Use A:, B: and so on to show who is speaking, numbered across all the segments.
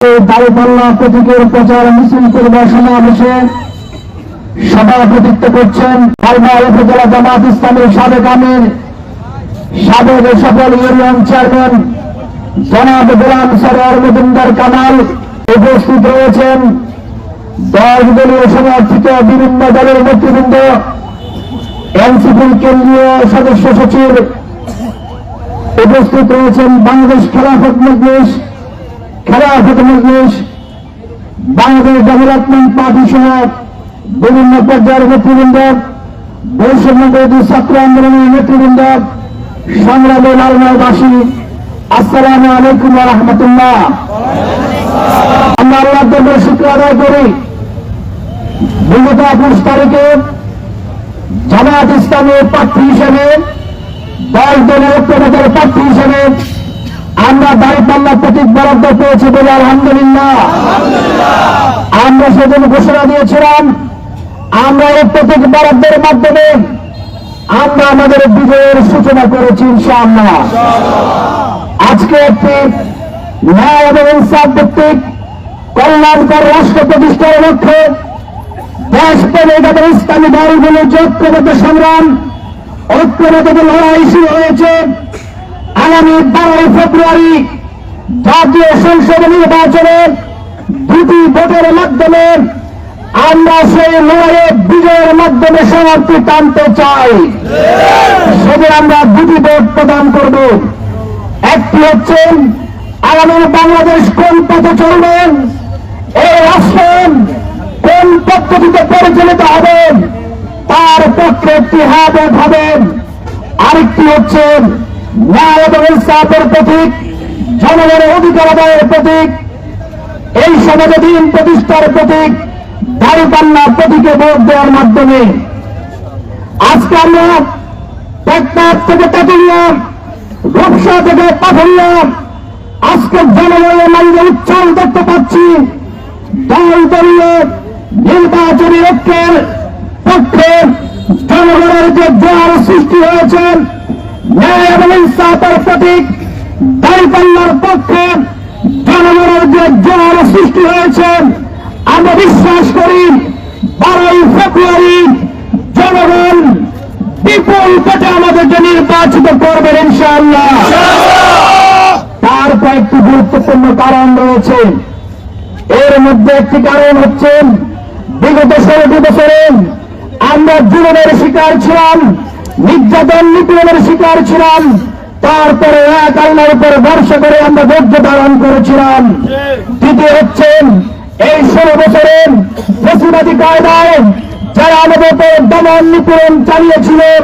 A: দাঁড়িপাল্লা প্রতীকের প্রচার মিছিল করবার সমাবেশে সভাপতিত্ব করছেন মালদা উপজেলা জামাত ইসলামের সাবেক আমির সাবেক সফল ইউনিয়ন চেয়ারম্যান জনাব গোলাম সরোয়ার মজুমদার কামাল। উপস্থিত রয়েছেন 10 দলীয় সমর্থিত বিভিন্ন দলের নেতৃবৃন্দ, এনসিপির কেন্দ্রীয় সদস্য সচিব, উপস্থিত রয়েছেন বাংলাদেশ খেলাফত মজলিস, বাংলাদেশ ডেভেলপমেন্ট পার্টি সহ বিভিন্ন পর্যায়ের নেতৃবৃন্দ, বৈষম্য বিরোধী ছাত্র আন্দোলনের নেতৃবৃন্দ, সংগ্রামী লালমাইবাসী, আসসালামু আলাইকুম ওয়া রাহমাতুল্লাহ। আমরা আল্লাহর দরবারে শুকরিয়া আদায় করি, বিগত 21 তারিখে জামাত ইসলামের প্রার্থী হিসেবে 10 দলের ঐক্যবদ্ধ প্রার্থী হিসেবে আমরা দাঁড়িপাল্লা প্রতীক বরাদ্দ পেয়েছি বলে আলহামদুলিল্লাহ। আমরা সেদিন ঘোষণা দিয়েছিলাম আমরা এই প্রতীক বরাদ্দের মাধ্যমে আমরা আমাদের বিজয়ের সূচনা করেছি ইনশাআল্লাহ। আজকে একটি ন্যায় এবং ইনসাফ ভিত্তিক কল্যাণকর রাষ্ট্র প্রতিষ্ঠার লক্ষ্যে দেশপ্রেমিক এবং ইসলামী দলগুলোর যে ঐক্যবদ্ধ সংগ্রাম, ঐক্যবদ্ধ লড়াই শুরু হয়েছে। আগামী 12 ফেব্রুয়ারি জাতীয় সংসদ নির্বাচনে 2টি ভোটের মাধ্যমে আমরা সেই লড়াইয়ে বিজয়ের মাধ্যমে সমাপ্তি টানতে চাই। সেদিন আমরা 2টি ভোট প্রদান করব। একটি হচ্ছে আগামী বাংলাদেশ কোন পথে চলবেন, এই রাষ্ট্র কোন পদ্ধতিতে পরিচালিত হবে তার পক্ষে একটি হাত হবেন। আরেকটি হচ্ছে ন্যায় এবং ইনসাফের প্রতীক, জনগণের অধিকার আদায়ের প্রতীক, এই সমাজে দিন প্রতিষ্ঠার প্রতীক দাঁড়িপাল্লা প্রতীকে ভোট দেওয়ার মাধ্যমে আজকে আমরা টেকনাফ থেকে তেঁতুলিয়া, রূপসা থেকে পাথরিয়া আজকে জনগণের মাঝে উচ্চারণ দেখতে পাচ্ছি। দলীয় নির্বাচনী ঐক্যের পক্ষে জনগণের যে জোয়ার সৃষ্টি হয়েছে, ন্যায় এবং ইনসাফের প্রতীক দাঁড়িপাল্লার পক্ষে জনগণের যে জোয়ার সৃষ্টি হয়েছে, আমরা বিশ্বাস করি 12 ফেব্রুয়ারি জনগণ বিপুল ভোটে আমাদেরকে নির্বাচিত করবেন ইনশাআল্লাহ। তার কয়েকটি গুরুত্বপূর্ণ কারণ রয়েছে। এর মধ্যে একটি কারণ হচ্ছে বিগত 16টি বছরে আমরা জুলুমের শিকার ছিলাম, নির্যাতন নিপীড়নের শিকার ছিলাম। তারপরে এক আল্লাহর উপর ভরসা করে আমরা ধৈর্য ধারণ করেছিলাম। দ্বিতীয় হচ্ছে এই 16 বছরে ফ্যাসিবাদী কায়দায় যারা আমাদের উপর দমন নিপীড়ন চালিয়েছিলেন,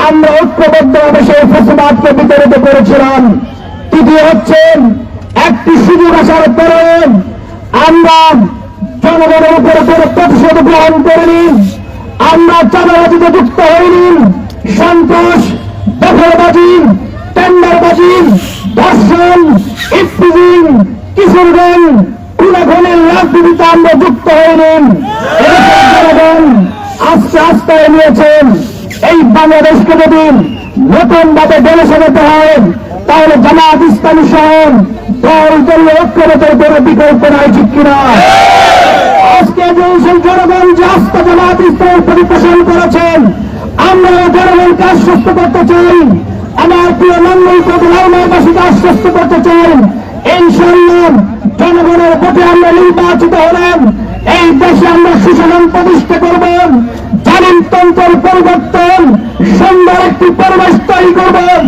A: আমরা ঐক্যবদ্ধভাবে সেই ফ্যাসিবাদকে বিতাড়িত করেছিলাম। তৃতীয় হচ্ছে একটি সুযোগ আসার পরে আমরা জনগণের উপরে কোনো প্রতিশোধ গ্রহণ করিনি, আমরা চাঁদাবাজিতে যুক্ত হইনি, সন্ত্রাস, দখলবাজি, টেন্ডারবাজি, ধর্ষণ, ইফতিজিং, কিশোরগণ, খুনাখুনির রাজনীতিতে আমরা যুক্ত হইনি। জনগণ আস্তে আস্তে নিয়েছেন। এই বাংলাদেশকে যদি নতুন ভাবে গড়ে সাজাতে হয় তাহলে জামাত ইসলামী সহ দলীয় ঐক্যবদ্ধের কোনো বিকল্প নাই, ঠিক কিনা? আজকে সেই জনগণ যে আস্থা জামাত ইসলামের প্রতি পোষণ করেছেন, আমরা জনগণকে আশ্বস্ত করতে চাই, আমার প্রিয় লালমাইবাসীকে আশ্বস্ত করতে চাই, ইনশাআল্লাহ জনগণের ভোটে আমরা নির্বাচিত হলেন এই দেশে আমরা সুশাসন প্রতিষ্ঠা করবেন, জালিমতন্ত্রের পরিবর্তন, সুন্দর একটি পরিবেশ তৈরি করবেন,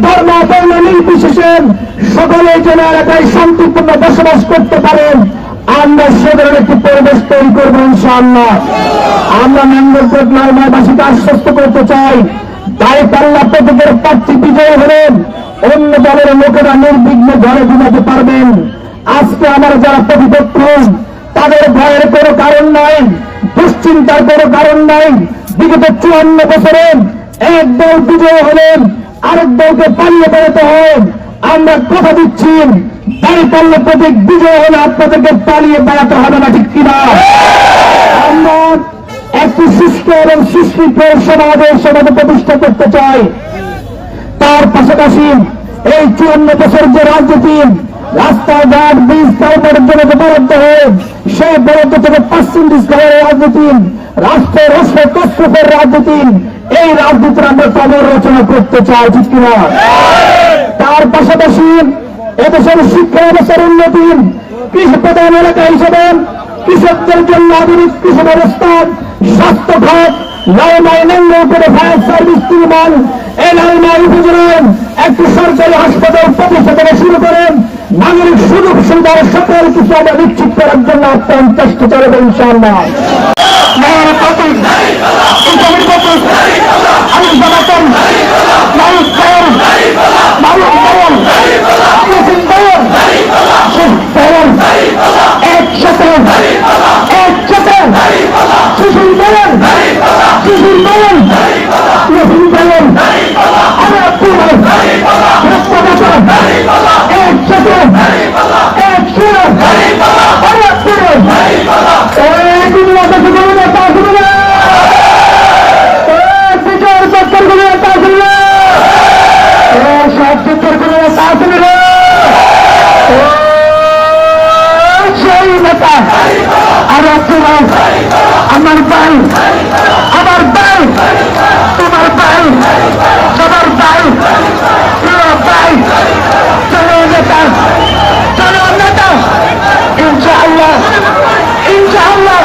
A: ধর্ম বর্ণ নির্বিশেষে সকলে যেন এলাকায় শান্তিপূর্ণ বসবাস করতে পারেন, আমরা সে ধরনের একটি পরিবেশ তৈরি করবো ইনশাআল্লাহ। আমরা নাঙ্গলকোট লালমাইবাসীকে আশ্বস্ত করতে চাই, দাঁড়িপাল্লা প্রতীকের প্রার্থী বিজয়ী হলেন অন্য দলের লোকেরা নির্বিঘ্নে ঘরে ঘুমাতে পারবেন। আজকে আমার যারা প্রতিপক্ষ তাদের ভয়ের কোনো কারণ নাই, দুশ্চিন্তার কোনো কারণ নাই। বিগত 54 বছরে এক দল বিজয় হলেন, আরেক দলকে পালিয়ে বেড়াতে হয়। আমরা কথা দিচ্ছি দাঁড়িপাল্লা প্রতীক বিজয় হলে আপনাদেরকে পালিয়ে বেড়াতে হবে না, ঠিক কিনা? আমরা একটি সুস্থ এবং সুশৃঙ্খল সমাজ প্রতিষ্ঠা করতে চাই। তার পাশাপাশি এই 54 বছর যে রাজনীতি রাস্তাঘাট বীজ তারপরের জন্য বরাদ্দ হয়ে সেই বরাদ্দ থেকে পার্সেন্টেজ খাওয়ার রাজনীতি, রাষ্ট্রের হস্তক্ষেপের রাজনীতি, এই রাজনীতির আমরা পুনর্রচনা করতে চাই, ঠিক কিনা? তার পাশাপাশি এদেশের শিক্ষা ব্যবস্থার উন্নতি, কৃষি প্রধান এলাকা হিসেবে কৃষকদের জন্য আধুনিক কৃষি ব্যবস্থা, স্বাস্থ্য খাত, লালমাই করে ফায়ার সার্ভিস নির্মাণ, এই লালমাই উপজেলায় একটি সরকারি হাসপাতাল প্রতিষ্ঠা থেকে শুরু করেন নাগরিক সুযোগ সুবিধার সকল কিছু আমরা নিশ্চিত করার জন্য আপ্রাণ চেষ্টা চালাবো ইনশাআল্লাহ। আমার ভাই, আমার ভাই, তোমার ভাই, সবার ভাই, প্রিয় ভাই, চলো নেতা, চলো নেতা, ইনশাআল্লাহ, ইনশাআল্লাহ।